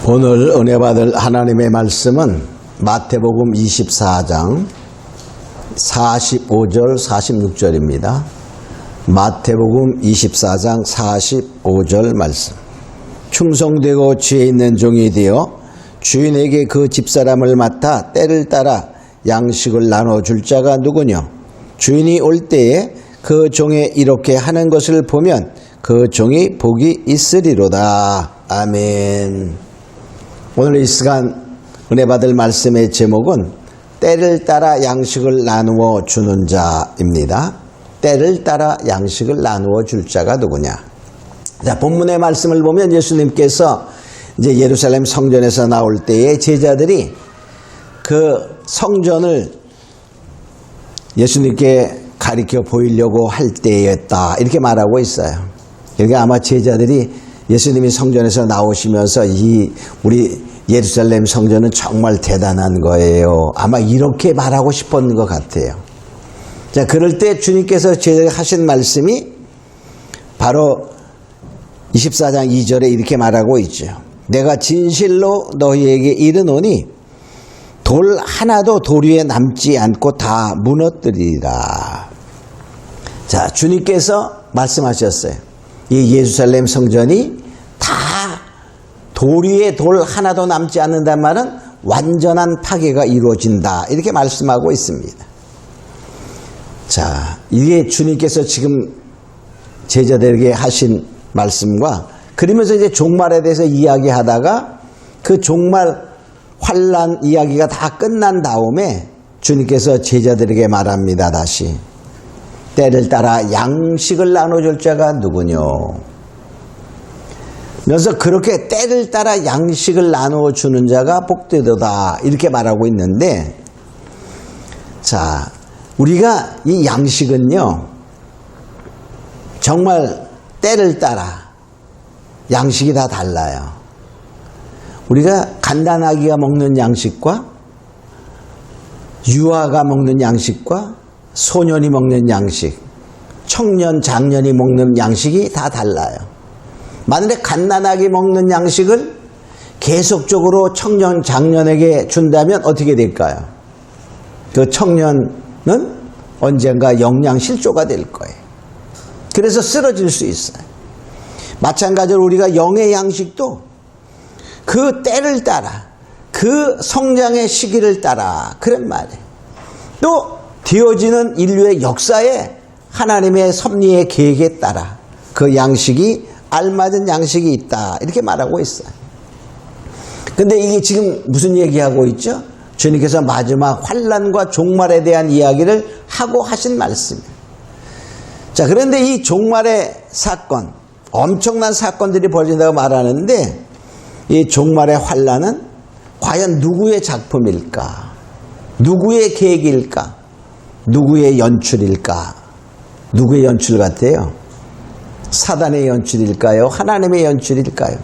오늘 은혜 받을 하나님의 말씀은 마태복음 24장 45절 46절입니다. 마태복음 24장 45절 말씀. 충성되고 지혜 있는 종이 되어 주인에게 그 집사람을 맡아 때를 따라 양식을 나눠줄 자가 누구냐? 주인이 올 때에 그 종의 이렇게 하는 것을 보면 그 종이 복이 있으리로다. 아멘. 오늘 이 시간 은혜 받을 말씀의 제목은 때를 따라 양식을 나누어 주는 자입니다. 때를 따라 양식을 나누어 줄 자가 누구냐? 자, 본문의 말씀을 보면 예수님께서 이제 예루살렘 성전에서 나올 때에 제자들이 그 성전을 예수님께 가리켜 보이려고 할 때였다. 이렇게 말하고 있어요. 그러니까 아마 제자들이 예수님이 성전에서 나오시면서 우리 예루살렘 성전은 정말 대단한 거예요. 아마 이렇게 말하고 싶었는 것 같아요. 자, 그럴 때 주님께서 제자에게 하신 말씀이 바로 24장 2절에 이렇게 말하고 있죠. 내가 진실로 너희에게 이르노니 돌 하나도 돌 위에 남지 않고 다 무너뜨리리라. 자, 주님께서 말씀하셨어요. 이 예루살렘 성전이 다 돌 위에 돌 하나도 남지 않는다는 말은 완전한 파괴가 이루어진다. 이렇게 말씀하고 있습니다. 자, 이게 주님께서 지금 제자들에게 하신 말씀과 그러면서 이제 종말에 대해서 이야기하다가 그 종말 환난 이야기가 다 끝난 다음에 주님께서 제자들에게 말합니다. 다시. 때를 따라 양식을 나눠줄 자가 누구뇨? 그래서 그렇게 때를 따라 양식을 나누어 주는 자가 복되도다 이렇게 말하고 있는데, 자, 우리가 이 양식은요 정말 때를 따라 양식이 다 달라요. 우리가 간단하기가 먹는 양식과 유아가 먹는 양식과 소년이 먹는 양식, 청년, 장년이 먹는 양식이 다 달라요. 만약에 갓난아기 먹는 양식을 계속적으로 청년, 장년에게 준다면 어떻게 될까요? 그 청년은 언젠가 영양실조가 될 거예요. 그래서 쓰러질 수 있어요. 마찬가지로 우리가 영의 양식도 그 때를 따라, 그 성장의 시기를 따라, 그런 말이에요. 또 되어지는 인류의 역사에 하나님의 섭리의 계획에 따라 그 양식이 알맞은 양식이 있다. 이렇게 말하고 있어요. 근데 이게 지금 무슨 얘기하고 있죠? 주님께서 마지막 환난과 종말에 대한 이야기를 하고 하신 말씀이에요. 자, 그런데 이 종말의 사건, 엄청난 사건들이 벌어진다고 말하는데 이 종말의 환난은 과연 누구의 작품일까? 누구의 계획일까? 누구의 연출일까? 누구의 연출 같아요? 사단의 연출일까요? 하나님의 연출일까요?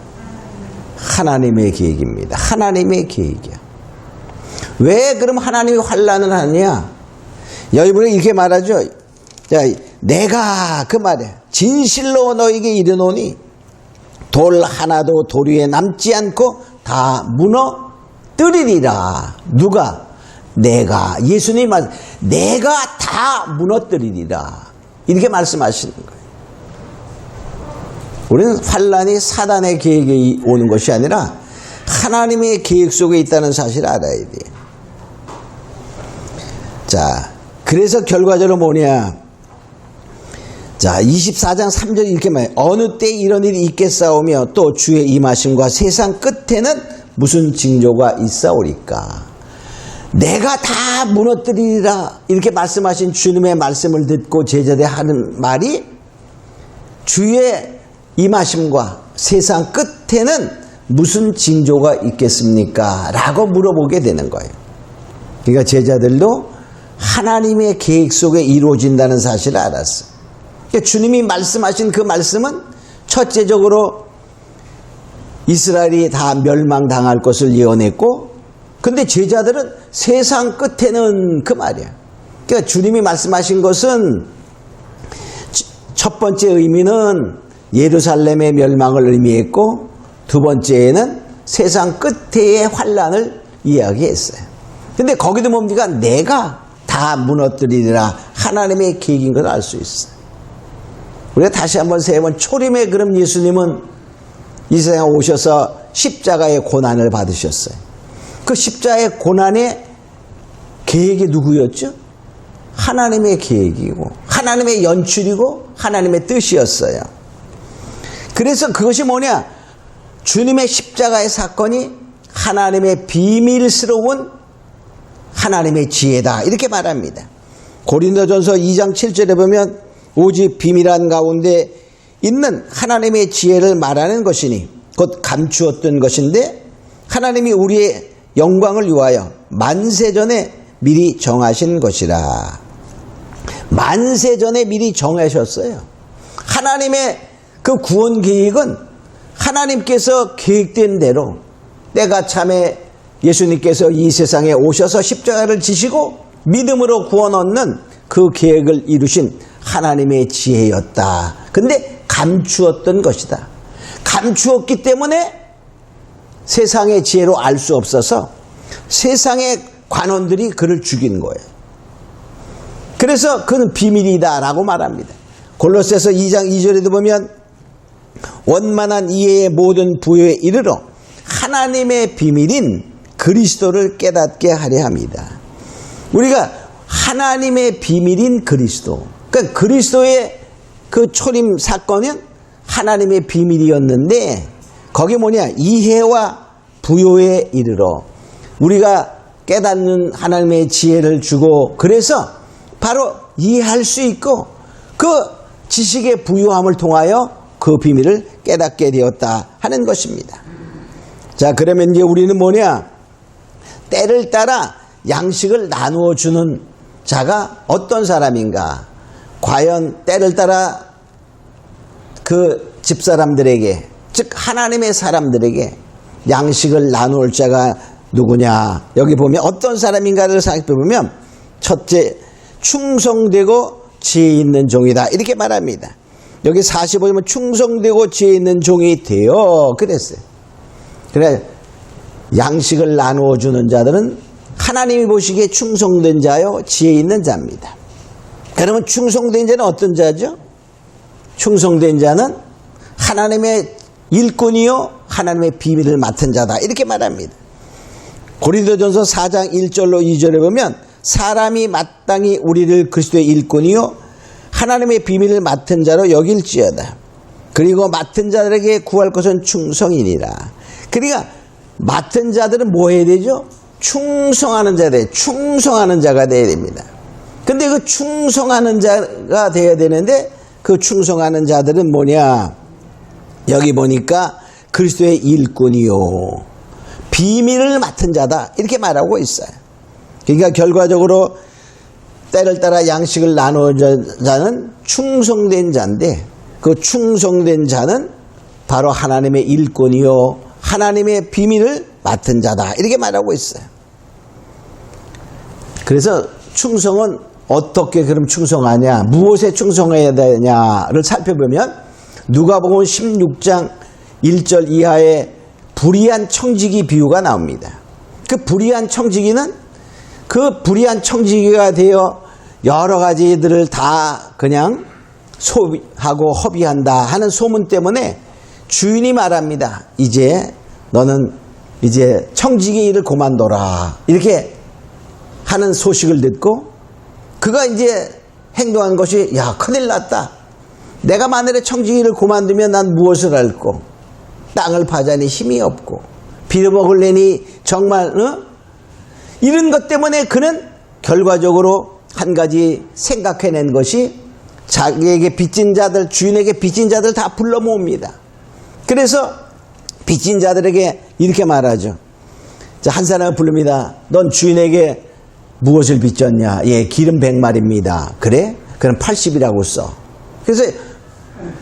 하나님의 계획입니다. 하나님의 계획이야. 왜 그럼 하나님이 환난을 하느냐? 여러분이 이렇게 말하죠. 자, 내가 그 말이야. 진실로 너에게 이르노니 돌 하나도 돌 위에 남지 않고 다 무너뜨리리라. 누가? 내가. 예수님 말, 내가 다 무너뜨리리라. 이렇게 말씀하시는 거예요. 우리는 환난이 사단의 계획에 오는 것이 아니라 하나님의 계획 속에 있다는 사실을 알아야 돼요. 자, 그래서 결과적으로 뭐냐? 자, 24장 3절 이렇게 말해요. 어느 때 이런 일이 있겠사오며 또 주의 임하심과 세상 끝에는 무슨 징조가 있사오리까? 내가 다 무너뜨리리라 이렇게 말씀하신 주님의 말씀을 듣고 제자들이 하는 말이 주의 임하심과 세상 끝에는 무슨 징조가 있겠습니까? 라고 물어보게 되는 거예요. 그러니까 제자들도 하나님의 계획 속에 이루어진다는 사실을 알았어요. 그러니까 주님이 말씀하신 그 말씀은 첫째적으로 이스라엘이 다 멸망당할 것을 예언했고, 근데 제자들은 세상 끝에는 그 말이야. 그러니까 주님이 말씀하신 것은 첫 번째 의미는 예루살렘의 멸망을 의미했고, 두 번째에는 세상 끝에의 환란을 이야기했어요. 근데 거기도 뭡니까? 내가 다 무너뜨리리라 하나님의 계획인 걸 알 수 있어요. 우리가 다시 한번 세 번 초림의 그럼 예수님은 이 세상에 오셔서 십자가의 고난을 받으셨어요. 그 십자가의 고난의 계획이 누구였죠? 하나님의 계획이고 하나님의 연출이고 하나님의 뜻이었어요. 그래서 그것이 뭐냐? 주님의 십자가의 사건이 하나님의 비밀스러운 하나님의 지혜다 이렇게 말합니다. 고린도전서 2장 7절에 보면 오직 비밀한 가운데 있는 하나님의 지혜를 말하는 것이니 곧 감추었던 것인데 하나님이 우리의 영광을 위하여 만세전에 미리 정하신 것이라. 만세전에 미리 정하셨어요. 하나님의 그 구원 계획은 하나님께서 계획된 대로 때가 참에 예수님께서 이 세상에 오셔서 십자가를 지시고 믿음으로 구원 얻는 그 계획을 이루신 하나님의 지혜였다. 근데 감추었던 것이다. 감추었기 때문에 세상의 지혜로 알 수 없어서 세상의 관원들이 그를 죽인 거예요. 그래서 그는 비밀이다라고 말합니다. 골로새서 2장 2절에도 보면 원만한 이해의 모든 부여에 이르러 하나님의 비밀인 그리스도를 깨닫게 하려 합니다. 우리가 하나님의 비밀인 그리스도, 그러니까 그리스도의 그 초림 사건은 하나님의 비밀이었는데 거기 뭐냐? 이해와 부요에 이르러 우리가 깨닫는 하나님의 지혜를 주고 그래서 바로 이해할 수 있고 그 지식의 부요함을 통하여 그 비밀을 깨닫게 되었다 하는 것입니다. 자, 그러면 이제 우리는 뭐냐? 때를 따라 양식을 나누어 주는 자가 어떤 사람인가? 과연 때를 따라 그 집사람들에게, 즉 하나님의 사람들에게 양식을 나눌 자가 누구냐? 여기 보면 어떤 사람인가를 살펴보면 첫째, 충성되고 지혜 있는 종이다 이렇게 말합니다. 여기 45절 충성되고 지혜 있는 종이 되어 그랬어요. 그래 양식을 나누어 주는 자들은 하나님이 보시기에 충성된 자요 지혜 있는 자입니다. 그러면 충성된 자는 어떤 자죠? 충성된 자는 하나님의 일꾼이요 하나님의 비밀을 맡은 자다 이렇게 말합니다. 고린도전서 4장 1절로 2절에 보면 사람이 마땅히 우리를 그리스도의 일꾼이요 하나님의 비밀을 맡은 자로 여길지어다. 그리고 맡은 자들에게 구할 것은 충성이니라. 그러니까 맡은 자들은 뭐 해야 되죠? 충성하는 자들, 충성하는 자가 되어야 됩니다. 근데 그 충성하는 자가 되어야 되는데 그 충성하는 자들은 뭐냐? 여기 보니까 그리스도의 일꾼이요 비밀을 맡은 자다 이렇게 말하고 있어요. 그러니까 결과적으로 때를 따라 양식을 나누는 자는 충성된 자인데 그 충성된 자는 바로 하나님의 일꾼이요 하나님의 비밀을 맡은 자다 이렇게 말하고 있어요. 그래서 충성은 어떻게 그럼 충성하냐, 무엇에 충성해야 되냐를 살펴보면 누가복음 16장 1절 이하에 불의한 청지기 비유가 나옵니다. 그 불의한 청지기는 그 불의한 청지기가 되어 여러 가지들을 다 그냥 소비하고 허비한다 하는 소문 때문에 주인이 말합니다. 이제 너는 이제 청지기 일을 그만둬라 이렇게 하는 소식을 듣고 그가 이제 행동한 것이 야 큰일 났다. 내가 만일에 청지기 일을 그만두면 난 무엇을 할꼬? 땅을 파자니 힘이 없고 빌어먹을래니 정말 이런 것 때문에 그는 결과적으로 한 가지 생각해낸 것이 자기에게 빚진 자들, 주인에게 빚진 자들 다 불러 모읍니다. 그래서 빚진 자들에게 이렇게 말하죠. 자, 한 사람을 부릅니다. 넌 주인에게 무엇을 빚졌냐? 예, 기름 100마리입니다. 그래? 그럼 80이라고 써. 그래서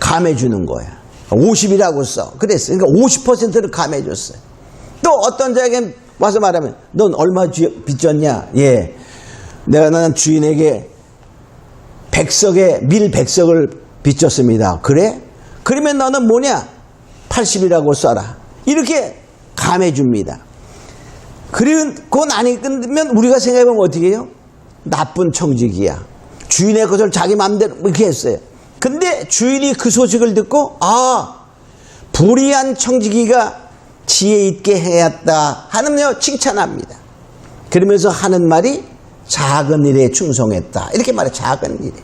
감해주는 거야. 50이라고 써. 그랬어요. 그러니까 50%를 감해줬어요. 또 어떤 자에게 와서 말하면 넌 얼마 빚졌냐? 예, 내가 나는 주인에게 밀 100석을 빚졌습니다. 그래? 그러면 너는 뭐냐? 80이라고 써라. 이렇게 감해줍니다. 그리고 나니 끝면 우리가 생각해보면 어떻게 해요? 나쁜 청지기야. 주인의 것을 자기 마음대로 이렇게 했어요. 근데 주인이 그 소식을 듣고 불의한 청지기가 지혜 있게 해왔다 하면요 칭찬합니다. 그러면서 하는 말이 작은 일에 충성했다. 이렇게 말해. 작은 일에.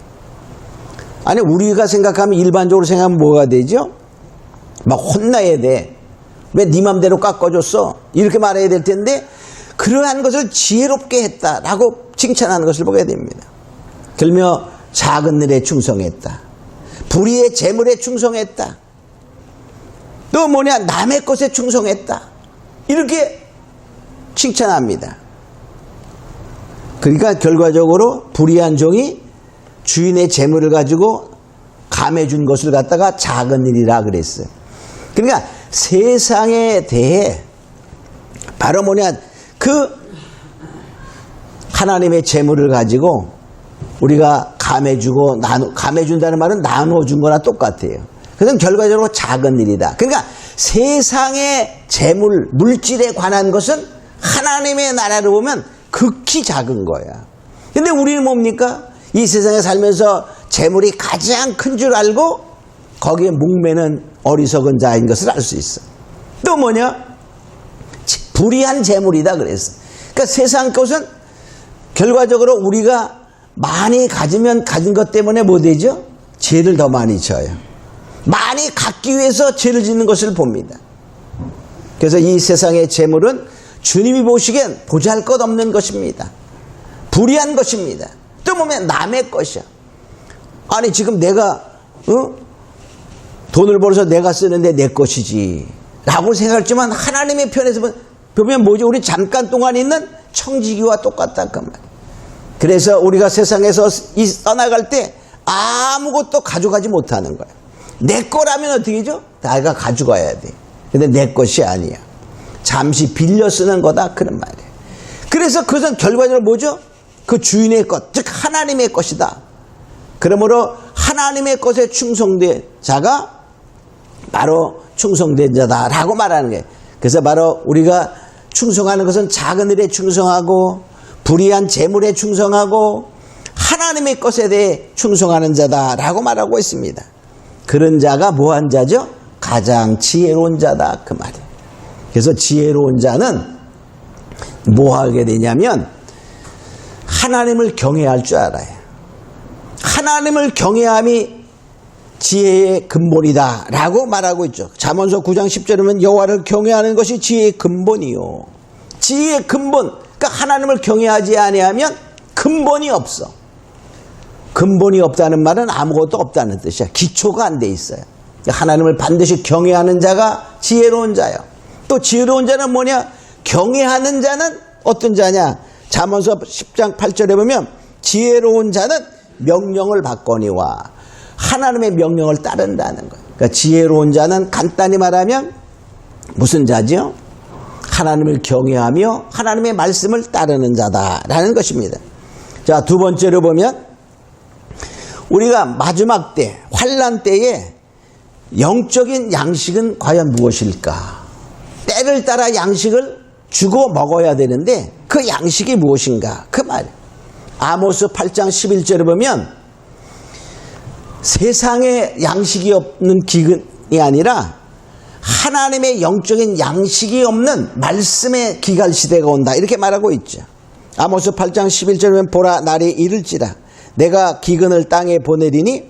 아니 우리가 생각하면 일반적으로 생각하면 뭐가 되죠? 막 혼나야 돼. 왜 네 맘대로 깎아줬어? 이렇게 말해야 될 텐데 그러한 것을 지혜롭게 했다라고 칭찬하는 것을 보게 됩니다. 그러며 작은 일에 충성했다. 불의의 재물에 충성했다. 또 뭐냐? 남의 것에 충성했다. 이렇게 칭찬합니다. 그러니까 결과적으로 불의한 종이 주인의 재물을 가지고 감해준 것을 갖다가 작은 일이라 그랬어요. 그러니까 세상에 대해 바로 뭐냐? 그 하나님의 재물을 가지고 우리가 감해주고 감해준다는 말은 나눠준 거나 똑같아요. 그건 결과적으로 작은 일이다. 그러니까 세상의 재물, 물질에 관한 것은 하나님의 나라로 보면 극히 작은 거야. 근데 우리는 뭡니까? 이 세상에 살면서 재물이 가장 큰 줄 알고 거기에 목매는 어리석은 자인 것을 알 수 있어. 또 뭐냐? 불의한 재물이다 그랬어. 그러니까 세상 것은 결과적으로 우리가 많이 가지면 가진 것 때문에 뭐 되죠? 죄를 더 많이 져요. 많이 갖기 위해서 죄를 짓는 것을 봅니다. 그래서 이 세상의 재물은 주님이 보시기엔 보잘것없는 것입니다. 불의한 것입니다. 또 보면 남의 것이야. 아니 지금 내가 돈을 벌어서 내가 쓰는데 내 것이지 라고 생각했지만 하나님의 편에서 보면 뭐죠? 우리 잠깐 동안 있는 청지기와 똑같다 그 말. 그래서 우리가 세상에서 떠나갈 때 아무것도 가져가지 못하는 거야. 내 거라면 어떻게 하죠? 내가 가져가야 돼. 근데 내 것이 아니야. 잠시 빌려 쓰는 거다 그런 말이에요. 그래서 그것은 결과적으로 뭐죠? 그 주인의 것, 즉 하나님의 것이다. 그러므로 하나님의 것에 충성된 자가 바로 충성된 자다라고 말하는 거예요. 그래서 바로 우리가 충성하는 것은 작은 일에 충성하고 불의한 재물에 충성하고 하나님의 것에 대해 충성하는 자다라고 말하고 있습니다. 그런 자가 뭐한 자죠? 가장 지혜로운 자다 그 말이에요. 그래서 지혜로운 자는 뭐 하게 되냐면 하나님을 경외할 줄 알아요. 하나님을 경외함이 지혜의 근본이다 라고 말하고 있죠. 잠언서 9장 10절에 보면 여호와를 경외하는 것이 지혜의 근본이요. 지혜의 근본, 그러니까 하나님을 경외하지 아니하면 근본이 없어. 근본이 없다는 말은 아무것도 없다는 뜻이야. 기초가 안 돼 있어요. 하나님을 반드시 경외하는 자가 지혜로운 자예요. 또 지혜로운 자는 뭐냐? 경외하는 자는 어떤 자냐? 잠언서 10장 8절에 보면 지혜로운 자는 명령을 받거니와 하나님의 명령을 따른다는 거예요. 그러니까 지혜로운 자는 간단히 말하면 무슨 자죠? 하나님을 경외하며 하나님의 말씀을 따르는 자다라는 것입니다. 자, 두 번째로 보면 우리가 마지막 때, 환난 때에 영적인 양식은 과연 무엇일까? 때를 따라 양식을 주고 먹어야 되는데 그 양식이 무엇인가? 그 말. 아모스 8장 11절에 보면 세상에 양식이 없는 기근이 아니라 하나님의 영적인 양식이 없는 말씀의 기갈 시대가 온다. 이렇게 말하고 있죠. 아모스 8장 11절에 보면 보라 날이 이를지라 내가 기근을 땅에 보내리니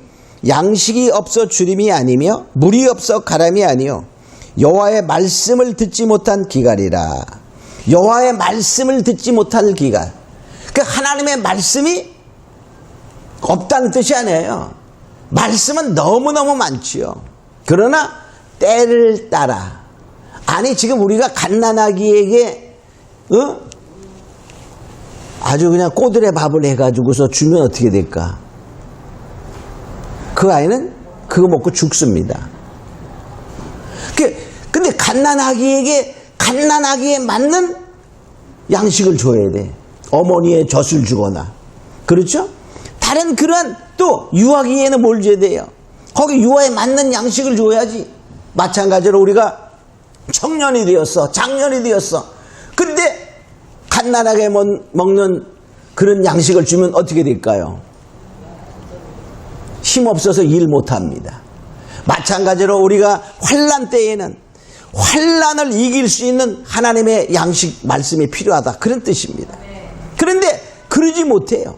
양식이 없어 주림이 아니며 물이 없어 가람이 아니요 여호와의 말씀을 듣지 못한 기갈이라. 여호와의 말씀을 듣지 못할 기갈. 그러니까 하나님의 말씀이 없다는 뜻이 아니에요. 말씀은 너무너무 많지요. 그러나 때를 따라. 아니 지금 우리가 갓난아기에게 아주 그냥 꼬들의 밥을 해가지고서 주면 어떻게 될까? 그 아이는 그거 먹고 죽습니다. 근데 갓난아기에게 갓난아기에 맞는 양식을 줘야 돼. 어머니의 젖을 주거나. 그렇죠? 다른 그런 또 유아기에는 뭘 줘야 돼요? 거기 유아에 맞는 양식을 줘야지. 마찬가지로 우리가 청년이 되었어, 장년이 되었어. 근데 갓난아게 먹는 그런 양식을 주면 어떻게 될까요? 힘없어서 일 못합니다. 마찬가지로 우리가 환난 때에는 환난을 이길 수 있는 하나님의 양식 말씀이 필요하다, 그런 뜻입니다. 그런데 그러지 못해요.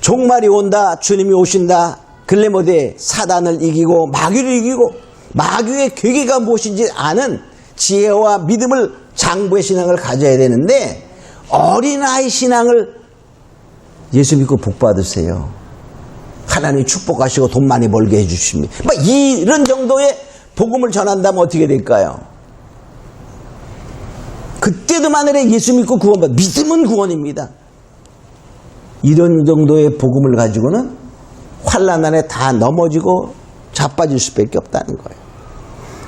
종말이 온다, 주님이 오신다, 근래 못해 사단을 이기고 마귀를 이기고 마귀의 괴계가 무엇인지 아는 지혜와 믿음을 장부의 신앙을 가져야 되는데, 어린아이 신앙을 예수 믿고 복 받으세요. 하나님이 축복하시고 돈 많이 벌게 해주십니다. 이런 정도의 복음을 전한다면 어떻게 될까요? 그때도 만일에 예수 믿고 구원받아, 믿음은 구원입니다. 이런 정도의 복음을 가지고는 환난 안에 다 넘어지고 자빠질 수밖에 없다는 거예요.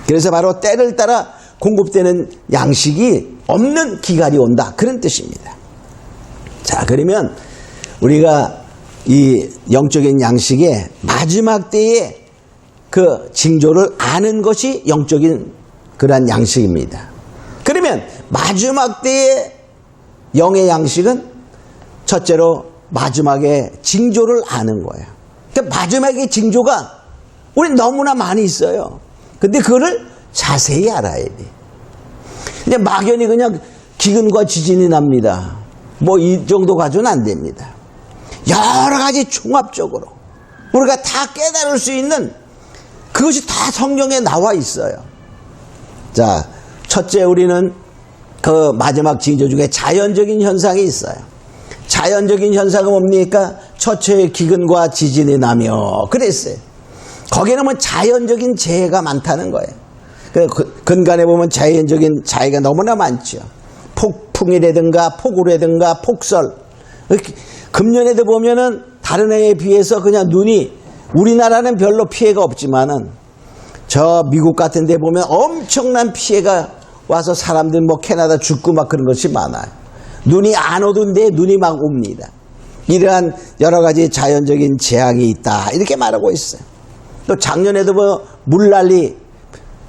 그래서 바로 때를 따라 공급되는 양식이 없는 기갈이 온다, 그런 뜻입니다. 자, 그러면 우리가 이 영적인 양식의 마지막 때의 그 징조를 아는 것이 영적인 그러한 양식입니다. 그러면 마지막 때의 영의 양식은 첫째로 마지막에 징조를 아는 거예요. 그러니까 마지막에 징조가 우리 너무나 많이 있어요. 근데 그거를 자세히 알아야 돼. 그냥 막연히 그냥 기근과 지진이 납니다. 이 정도 가지고는 안 됩니다. 여러 가지 종합적으로 우리가 다 깨달을 수 있는 그것이 다 성경에 나와 있어요. 자, 첫째, 우리는 그 마지막 징조 중에 자연적인 현상이 있어요. 자연적인 현상은 뭡니까? 처처의 기근과 지진이 나며 그랬어요. 거기는 자연적인 재해가 많다는 거예요. 근간에 보면 자연적인 자해가 너무나 많죠. 폭풍이라든가 폭우라든가 폭설. 금년에도 보면은 다른 해에 비해서 그냥 눈이, 우리나라는 별로 피해가 없지만은 저 미국 같은 데 보면 엄청난 피해가 와서 사람들 캐나다 죽고 그런 것이 많아요. 눈이 안 오던데 눈이 막 옵니다. 이러한 여러 가지 자연적인 재앙이 있다, 이렇게 말하고 있어요. 또 작년에도 물난리,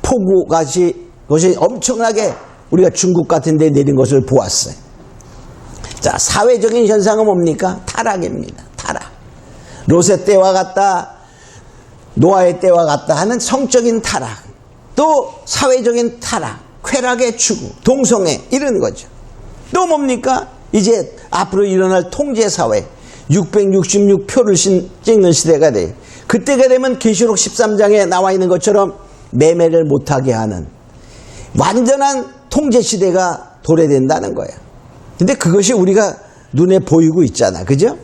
폭우같이 것이 엄청나게 우리가 중국 같은 데 내린 것을 보았어요. 자, 사회적인 현상은 뭡니까? 타락입니다. 타락. 롯의 때와 같다, 노아의 때와 같다 하는 성적인 타락, 또 사회적인 타락, 쾌락의 추구, 동성애, 이런 거죠. 또 뭡니까? 이제 앞으로 일어날 통제사회, 666표를 찍는 시대가 돼. 그때가 되면 계시록 13장에 나와 있는 것처럼 매매를 못하게 하는 완전한 통제시대가 도래된다는 거예요. 근데 그것이 우리가 눈에 보이고 있잖아, 그죠?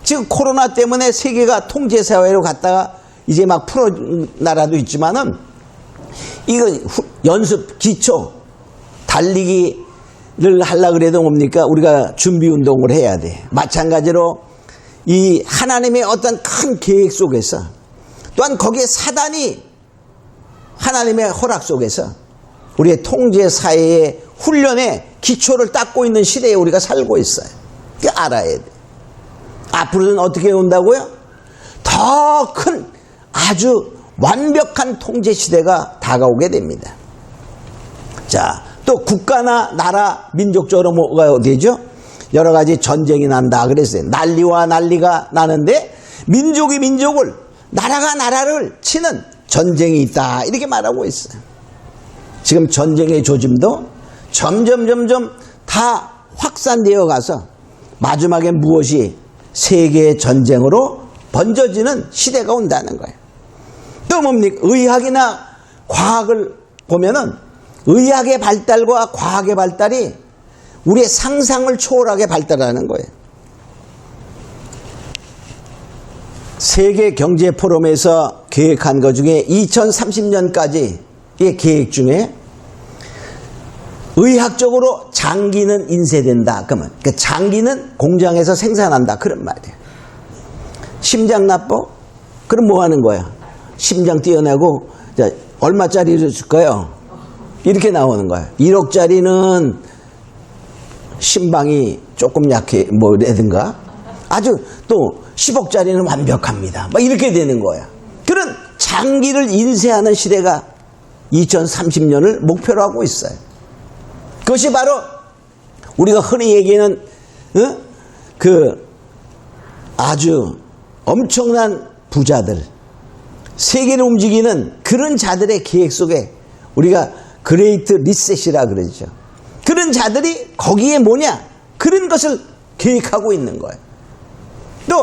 지금 코로나 때문에 세계가 통제사회로 갔다가 이제 막 풀어진 나라도 있지만은, 이거 연습, 기초, 달리기를 하려고 그래도 뭡니까? 우리가 준비 운동을 해야 돼. 마찬가지로 이 하나님의 어떤 큰 계획 속에서, 또한 거기에 사단이 하나님의 허락 속에서 우리의 통제사회의 훈련의 기초를 닦고 있는 시대에 우리가 살고 있어요. 그게 알아야 돼. 앞으로는 어떻게 온다고요? 더 큰 아주 완벽한 통제 시대가 다가오게 됩니다. 자, 또 국가나 나라, 민족적으로 뭐가 되죠? 여러 가지 전쟁이 난다 그랬어요. 난리와 난리가 나는데 민족이 민족을, 나라가 나라를 치는 전쟁이 있다, 이렇게 말하고 있어요. 지금 전쟁의 조짐도 점점 다 확산되어 가서 마지막에 무엇이 세계의 전쟁으로 번져지는 시대가 온다는 거예요. 또 뭡니까? 의학이나 과학을 보면은 의학의 발달과 과학의 발달이 우리의 상상을 초월하게 발달하는 거예요. 세계 경제 포럼에서 계획한 것 중에 2030년까지의 계획 중에 의학적으로 장기는 인쇄된다. 그러면 장기는 공장에서 생산한다, 그런 말이에요. 심장 나빠? 그럼 뭐 하는 거야? 심장 떼어내고 얼마짜리를 줄까요? 이렇게 나오는 거야. 1억짜리는 심방이 조금 약해 뭐라든가, 아주 또 10억짜리는 완벽합니다, 막 이렇게 되는 거야. 그런 장기를 인쇄하는 시대가 2030년을 목표로 하고 있어요. 그것이 바로 우리가 흔히 얘기하는 그 아주 엄청난 부자들, 세계를 움직이는 그런 자들의 계획 속에 우리가 그레이트 리셋이라 그러죠. 그런 자들이 거기에 뭐냐? 그런 것을 계획하고 있는 거예요. 또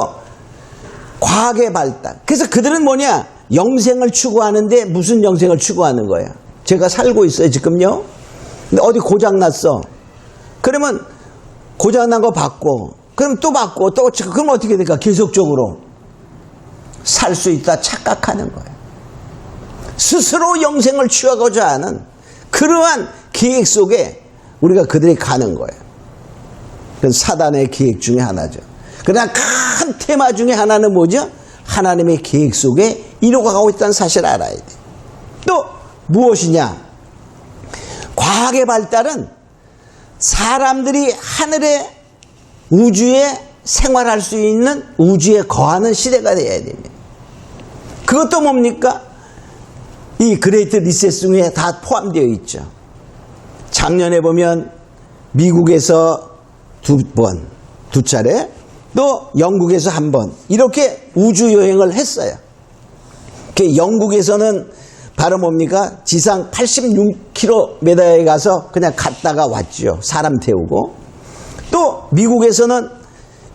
과학의 발달. 그래서 그들은 뭐냐? 영생을 추구하는데 무슨 영생을 추구하는 거예요? 제가 살고 있어요 지금요. 근데 어디 고장났어. 그러면 고장난 거 받고 그럼 또 받고 또 그럼 어떻게 될까? 계속적으로 살 수 있다 착각하는 거예요. 스스로 영생을 취하고자 하는 그러한 계획 속에 우리가 그들이 가는 거예요. 그건 사단의 계획 중에 하나죠. 그러나 큰 테마 중에 하나는 뭐죠? 하나님의 계획 속에 이루어가고 있다는 사실을 알아야 돼요. 또 무엇이냐? 과학의 발달은 사람들이 하늘의 우주에 생활할 수 있는 우주에 거하는 시대가 되어야 됩니다. 그것도 뭡니까? 이 그레이트 리셋 중에 다 포함되어 있죠. 작년에 보면 미국에서 두 차례, 또 영국에서 한 번 이렇게 우주 여행을 했어요. 영국에서는 바로 뭡니까? 지상 86km에 가서 그냥 갔다가 왔죠. 사람 태우고. 또 미국에서는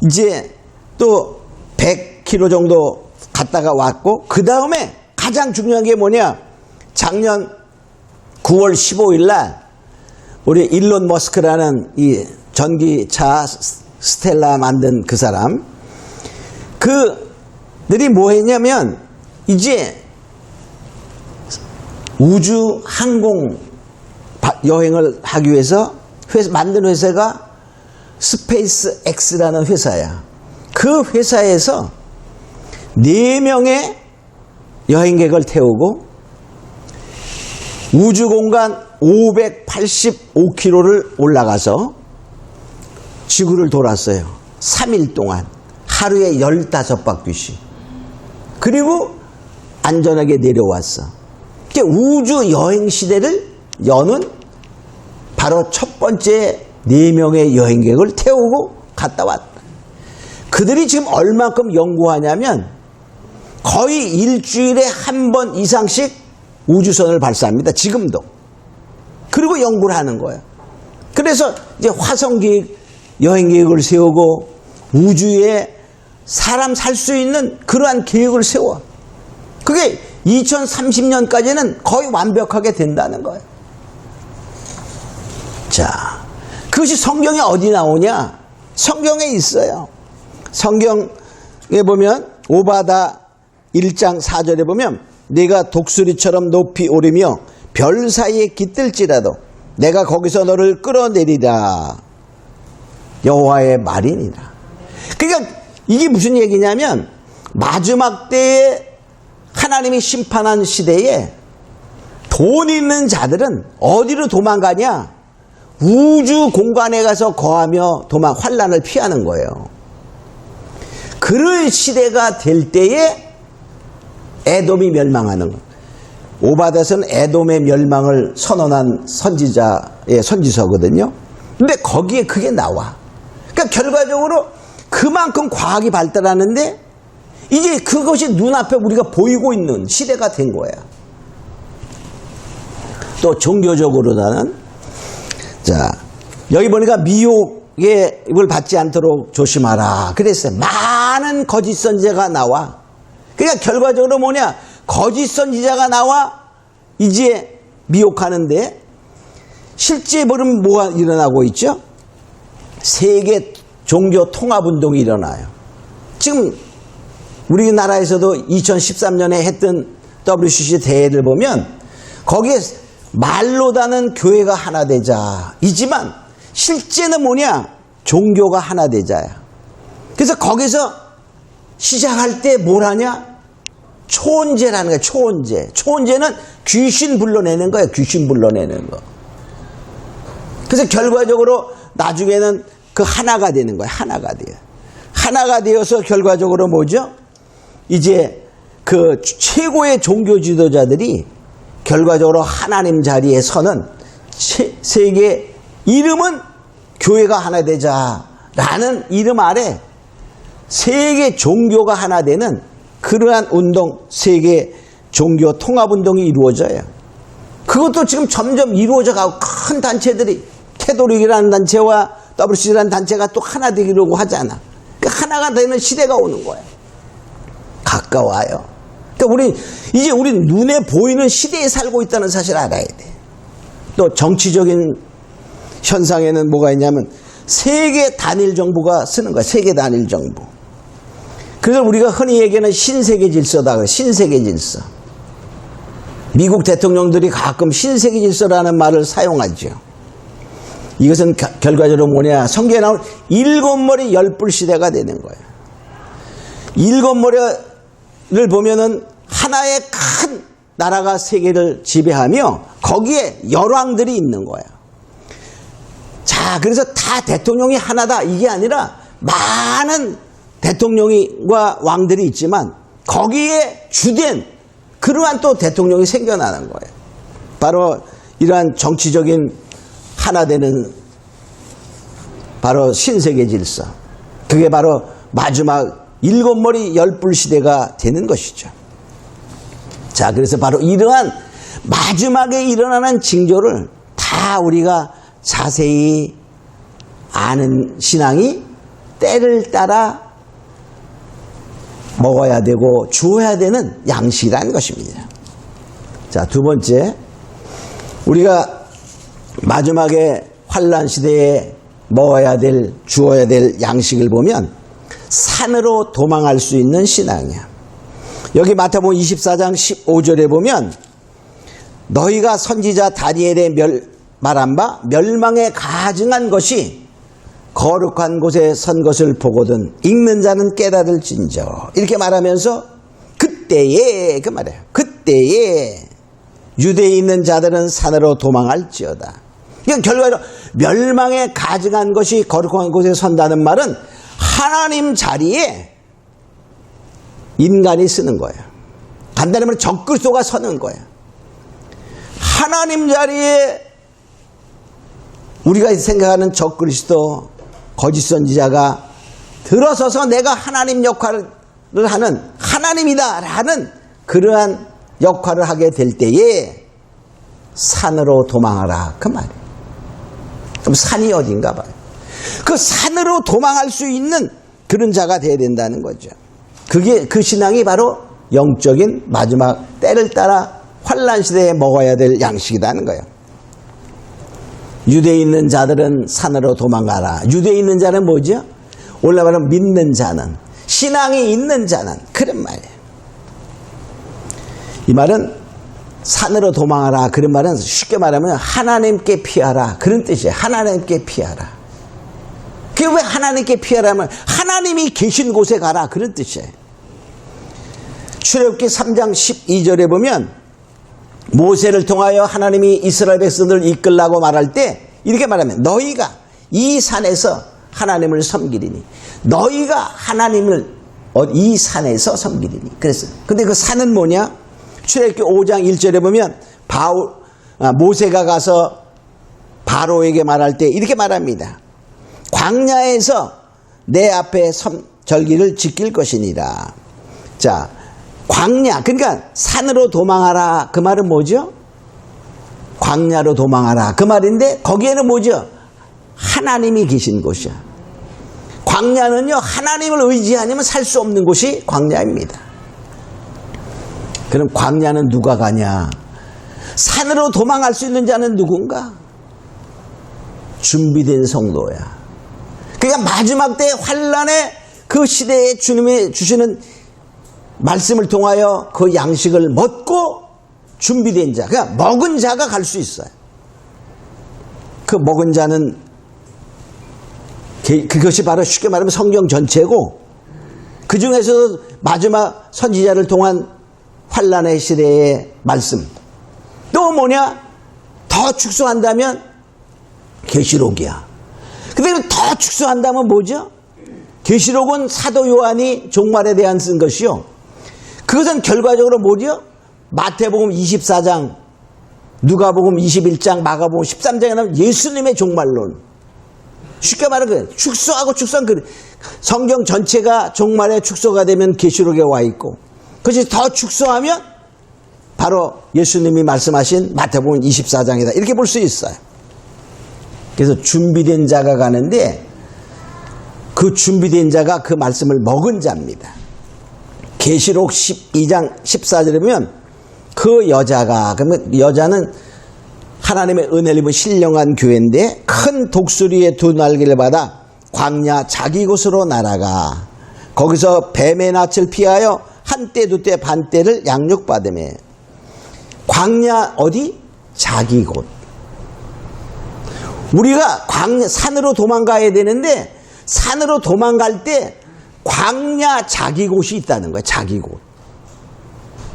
이제 또 100km 정도 갔다가 왔고, 그 다음에 가장 중요한 게 뭐냐? 작년 9월 15일 날 우리 일론 머스크라는 이 전기차 스텔라 만든 그 사람, 그들이 뭐 했냐면 이제 우주 항공 여행을 하기 위해서 만든 회사가 스페이스 X라는 회사야. 그 회사에서 4명의 여행객을 태우고 우주공간 585km를 올라가서 지구를 돌았어요. 3일 동안 하루에 15바퀴씩. 그리고 안전하게 내려왔어. 우주 여행 시대를 여는 바로 첫 번째 4명의 여행객을 태우고 갔다 왔다. 그들이 지금 얼만큼 연구하냐면 거의 일주일에 한 번 이상씩 우주선을 발사합니다. 지금도. 그리고 연구를 하는 거예요. 그래서 이제 화성 여행 계획을 세우고 우주에 사람 살 수 있는 그러한 계획을 세워. 그게 2030년까지는 거의 완벽하게 된다는 거예요. 자, 그것이 성경에 어디 나오냐? 성경에 있어요. 성경에 보면 오바다 1장 4절에 보면 네가 독수리처럼 높이 오르며 별 사이에 깃들지라도 내가 거기서 너를 끌어내리라. 여호와의 말이니라. 그러니까 이게 무슨 얘기냐면 마지막 때에 하나님이 심판한 시대에 돈 있는 자들은 어디로 도망가냐? 우주 공간에 가서 거하며 환난을 피하는 거예요. 그런 시대가 될 때에 에돔이 멸망하는 거예요. 오바닷은 에돔의 멸망을 선언한 선지자의 선지서거든요. 근데 거기에 그게 나와. 그러니까 결과적으로 그만큼 과학이 발달하는데 이제 그것이 눈앞에 우리가 보이고 있는 시대가 된 거야. 또 종교적으로는 자, 여기 보니까 미혹의 입을 받지 않도록 조심하라 그랬어요. 많은 거짓 선지자가 나와. 그러니까 결과적으로 뭐냐? 거짓 선지자가 나와 이제 미혹하는데 실제 보면 뭐가 일어나고 있죠? 세계 종교 통합운동이 일어나요. 지금 우리나라에서도 2013년에 했던 WCC 대회를 보면 거기에 말로다는 교회가 하나 되자 이지만 실제는 뭐냐? 종교가 하나 되자야. 그래서 거기서 시작할 때 뭘 하냐? 초혼제라는 거야. 초혼제. 초혼제는 귀신 불러내는 거야. 귀신 불러내는 거. 그래서 결과적으로 나중에는 그 하나가 되는 거야. 하나가 돼요. 하나가 되어서 결과적으로 뭐죠? 이제 그 최고의 종교 지도자들이 결과적으로 하나님 자리에 서는 세계 이름은 교회가 하나 되자라는 이름 아래 세계 종교가 하나 되는 그러한 운동, 세계 종교 통합운동이 이루어져요. 그것도 지금 점점 이루어져 가고 큰 단체들이 캐톨릭이라는 단체와 WC라는 단체가 또 하나 되기로 하잖아. 그러니까 하나가 되는 시대가 오는 거예요. 가까워요. 그러니까 이제 우리 눈에 보이는 시대에 살고 있다는 사실을 알아야 돼. 또 정치적인 현상에는 뭐가 있냐면 세계 단일 정부가 쓰는 거야. 세계 단일 정부. 그래서 우리가 흔히 얘기하는 신세계 질서다. 신세계 질서. 미국 대통령들이 가끔 신세계 질서라는 말을 사용하죠. 이것은 결과적으로 뭐냐. 성경에 나온 일곱 머리 열불 시대가 되는 거예요. 일곱 머리를 보면은 하나의 큰 나라가 세계를 지배하며 거기에 열왕들이 있는 거예요. 자, 그래서 다 대통령이 하나다 이게 아니라 많은 대통령과 왕들이 있지만 거기에 주된 그러한 또 대통령이 생겨나는 거예요. 바로 이러한 정치적인 하나 되는 바로 신세계 질서. 그게 바로 마지막 일곱 머리 열불 시대가 되는 것이죠. 자, 그래서 바로 이러한 마지막에 일어나는 징조를 다 우리가 자세히 아는 신앙이 때를 따라 먹어야 되고 주어야 되는 양식이라는 것입니다. 자, 두 번째, 우리가 마지막에 환란 시대에 먹어야 될, 주어야 될 양식을 보면 산으로 도망할 수 있는 신앙이야. 여기 마태복음 24장 15절에 보면 너희가 선지자 다니엘의 말한 바 멸망에 가증한 것이 거룩한 곳에 선 것을 보거든 읽는 자는 깨달을진저 이렇게 말하면서 그때에 그 말이에요. 그때에 유대에 있는 자들은 산으로 도망할지어다. 그러니까 결과적으로 멸망에 가증한 것이 거룩한 곳에 선다는 말은 하나님 자리에 인간이 쓰는 거예요. 간단히 말하면 적그리스도가 서는 거예요. 하나님 자리에 우리가 생각하는 적그리스도 거짓 선지자가 들어서서 내가 하나님 역할을 하는 하나님이다 라는 그러한 역할을 하게 될 때에 산으로 도망하라 그 말이에요. 그럼 산이 어딘가 봐요. 그 산으로 도망할 수 있는 그런 자가 되어야 된다는 거죠. 그게 그 신앙이 바로 영적인 마지막 때를 따라 환란 시대에 먹어야 될 양식이라는 거예요. 유대에 있는 자들은 산으로 도망가라. 유대에 있는 자는 뭐죠? 원래 말하면 믿는 자는, 신앙이 있는 자는 그런 말이에요. 이 말은 산으로 도망하라 그런 말은 쉽게 말하면 하나님께 피하라 그런 뜻이에요. 하나님께 피하라. 그게 왜 하나님께 피하라면 하나님이 계신 곳에 가라 그런 뜻이에요. 출애굽기 3장 12절에 보면 모세를 통하여 하나님이 이스라엘 백성들을 이끌라고 말할 때 이렇게 말하면 너희가 이 산에서 하나님을 섬기리니 너희가 하나님을 이 산에서 섬기리니 그랬어요. 근데 그 산은 뭐냐? 출애굽기 5장 1절에 보면 모세가 가서 바로에게 말할 때 이렇게 말합니다. 광야에서 내 앞에 절기를 지킬 것이니라. 자, 광야, 그러니까 산으로 도망하라 그 말은 뭐죠? 광야로 도망하라 그 말인데 거기에는 뭐죠? 하나님이 계신 곳이야. 광야는요 하나님을 의지하면 살 수 없는 곳이 광야입니다. 그럼 광야는 누가 가냐? 산으로 도망할 수 있는 자는 누군가? 준비된 성도야. 그러니까 마지막 때 환란의 그 시대에 주님이 주시는 말씀을 통하여 그 양식을 먹고 준비된 자, 그러니까 먹은 자가 갈 수 있어요. 그 먹은 자는 그것이 바로 쉽게 말하면 성경 전체고 그 중에서도 마지막 선지자를 통한 환란의 시대의 말씀 또 뭐냐? 더 축소한다면 계시록이야. 근데 더 축소한다면 뭐죠? 계시록은 사도 요한이 종말에 대한 쓴 것이요. 그것은 결과적으로 뭐죠? 마태복음 24장 누가복음 21장, 마가복음 13장에 나오면 예수님의 종말론. 쉽게 말하면 축소하고 축소한 그 성경 전체가 종말의 축소가 되면 계시록에 와 있고, 그것이 더 축소하면 바로 예수님이 말씀하신 마태복음 24장이다. 이렇게 볼 수 있어요. 그래서 준비된 자가 가는데 그 준비된 자가 그 말씀을 먹은 자입니다. 계시록 12장 14절에 보면 그 여자가, 그러면 여자는 하나님의 은혜를 입은 신령한 교회인데 큰 독수리의 두 날개를 받아 광야 자기 곳으로 날아가 거기서 뱀의 낯을 피하여 한때 두때 반때를 양육받으며. 광야 어디? 자기 곳. 우리가 산으로 도망가야 되는데 산으로 도망갈 때 광야 자기 곳이 있다는 거야. 자기 곳.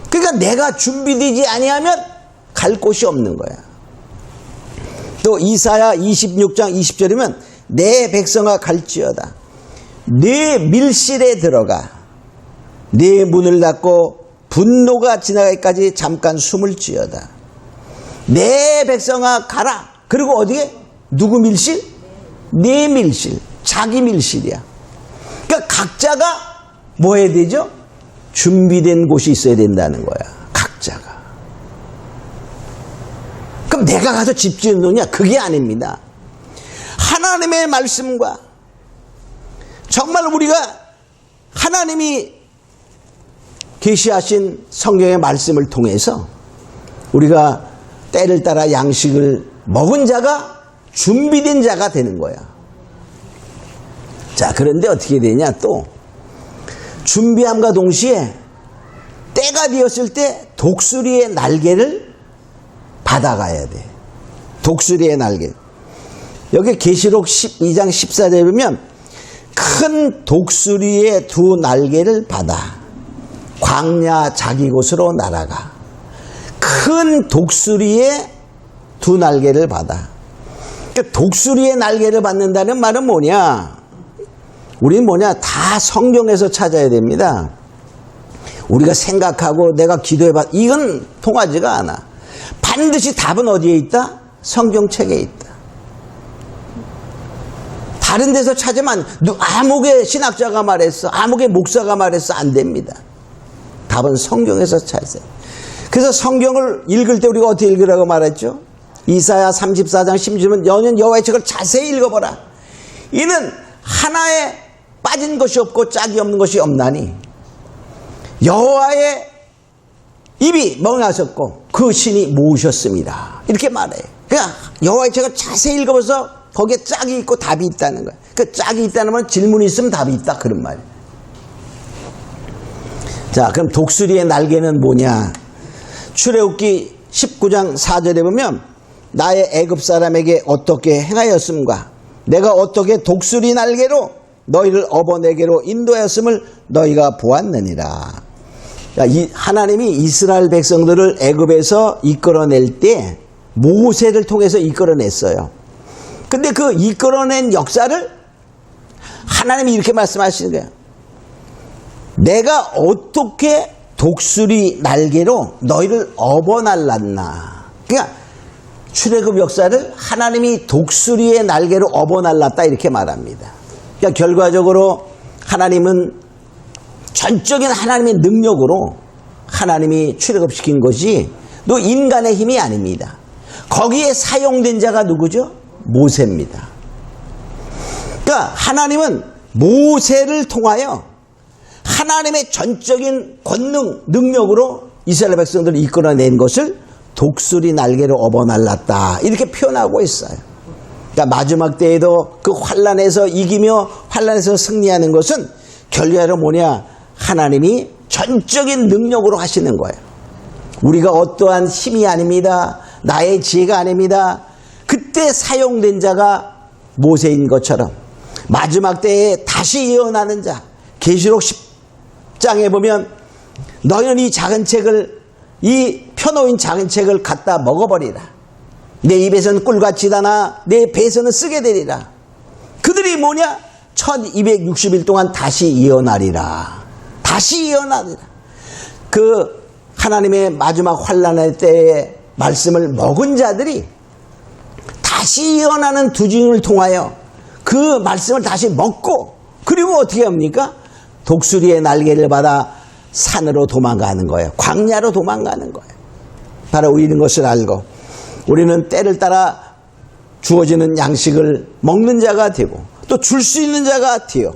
그러니까 내가 준비되지 아니하면 갈 곳이 없는 거야. 또 이사야 26장 20절이면 내 백성아 갈지어다. 내 밀실에 들어가 내 문을 닫고 분노가 지나가기까지 잠깐 숨을 지어다. 내 백성아 가라. 그리고 어디에? 누구 밀실? 내 밀실. 자기 밀실이야. 그러니까 각자가 뭐 해야 되죠? 준비된 곳이 있어야 된다는 거야. 각자가. 그럼 내가 가서 집 지은 놈이냐? 그게 아닙니다. 하나님의 말씀과 정말 우리가 하나님이 계시하신 성경의 말씀을 통해서 우리가 때를 따라 양식을 먹은 자가 준비된 자가 되는 거야. 자, 그런데 어떻게 되냐? 또 준비함과 동시에 때가 되었을 때 독수리의 날개를 받아가야 돼. 독수리의 날개. 여기 계시록 12장 14절에 보면 큰 독수리의 두 날개를 받아 광야 자기 곳으로 날아가. 큰 독수리의 두 날개를 받아. 그러니까 독수리의 날개를 받는다는 말은 뭐냐? 우리는 뭐냐? 다 성경에서 찾아야 됩니다. 우리가 생각하고 내가 기도해봐. 이건 통하지가 않아. 반드시 답은 어디에 있다? 성경책에 있다. 다른 데서 찾으면 아무개 신학자가 말했어. 아무개 목사가 말했어. 안 됩니다. 답은 성경에서 찾으세요. 그래서 성경을 읽을 때 우리가 어떻게 읽으라고 말했죠? 이사야 34장 16절은 여호와는 여호와의 책을 자세히 읽어보라. 이는 하나에 빠진 것이 없고 짝이 없는 것이 없나니 여호와의 입이 멍하셨고 그 신이 모으셨습니다. 이렇게 말해. 그러니까 여호와의 책을 자세히 읽어보서 거기에 짝이 있고 답이 있다는 거야. 그 짝이 있다는 건 질문이 있으면 답이 있다. 그런 말이야. 자, 그럼 독수리의 날개는 뭐냐? 출애굽기 19장 4절에 보면 나의 애굽 사람에게 어떻게 행하였음과 내가 어떻게 독수리 날개로 너희를 업어내게로 인도하였음을 너희가 보았느니라. 하나님이 이스라엘 백성들을 애굽에서 이끌어낼 때 모세를 통해서 이끌어냈어요. 근데 그 이끌어낸 역사를 하나님이 이렇게 말씀하시는 거예요. 내가 어떻게 독수리 날개로 너희를 업어날랐나. 그러니까 출애굽 역사를 하나님이 독수리의 날개로 업어날랐다 이렇게 말합니다. 그러니까 결과적으로 하나님은 전적인 하나님의 능력으로 하나님이 출애굽시킨 것이 또 인간의 힘이 아닙니다. 거기에 사용된 자가 누구죠? 모세입니다. 그러니까 하나님은 모세를 통하여 하나님의 전적인 권능, 능력으로 이스라엘 백성들을 이끌어낸 것을 독수리 날개로 업어날랐다 이렇게 표현하고 있어요. 그러니까 마지막 때에도 그 환난에서 이기며 환난에서 승리하는 것은 결과로 뭐냐? 하나님이 전적인 능력으로 하시는 거예요. 우리가 어떠한 힘이 아닙니다. 나의 지혜가 아닙니다. 그때 사용된 자가 모세인 것처럼 마지막 때에 다시 예언하는 자, 계시록 10장에 보면 너희는 이 작은 책을, 이 펴놓인 작은 책을 갖다 먹어버리라. 내 입에서는 꿀같이 다나 내 배에서는 쓰게 되리라. 그들이 뭐냐? 1260일 동안 다시 예언하리라. 다시 예언하리라. 그 하나님의 마지막 환난의 때에 말씀을 먹은 자들이 다시 예언하는 두 증인을 통하여 그 말씀을 다시 먹고 그리고 어떻게 합니까? 독수리의 날개를 받아 산으로 도망가는 거예요. 광야로 도망가는 거예요. 바로 이런 것을 알고 우리는 때를 따라 주어지는 양식을 먹는 자가 되고 또 줄 수 있는 자가 되어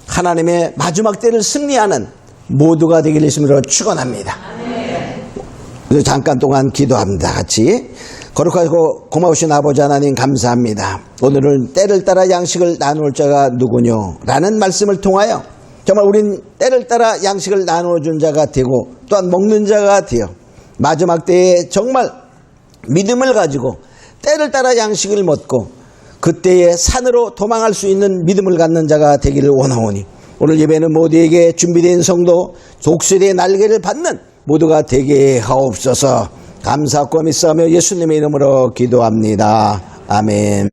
하나님의 마지막 때를 승리하는 모두가 되기를 예수님으로 축원합니다. 그래서 잠깐 동안 기도합니다. 같이. 거룩하고 고마우신 아버지 하나님 감사합니다. 오늘은 때를 따라 양식을 나눌 자가 누구뇨? 라는 말씀을 통하여 정말 우린 때를 따라 양식을 나눠준 자가 되고 또한 먹는 자가 되어 마지막 때에 정말 믿음을 가지고 때를 따라 양식을 먹고 그때에 산으로 도망할 수 있는 믿음을 갖는 자가 되기를 원하오니 오늘 예배는 모두에게 준비된 성도 독수리의 날개를 받는 모두가 되게 하옵소서. 감사하고 믿사오며 예수님의 이름으로 기도합니다. 아멘.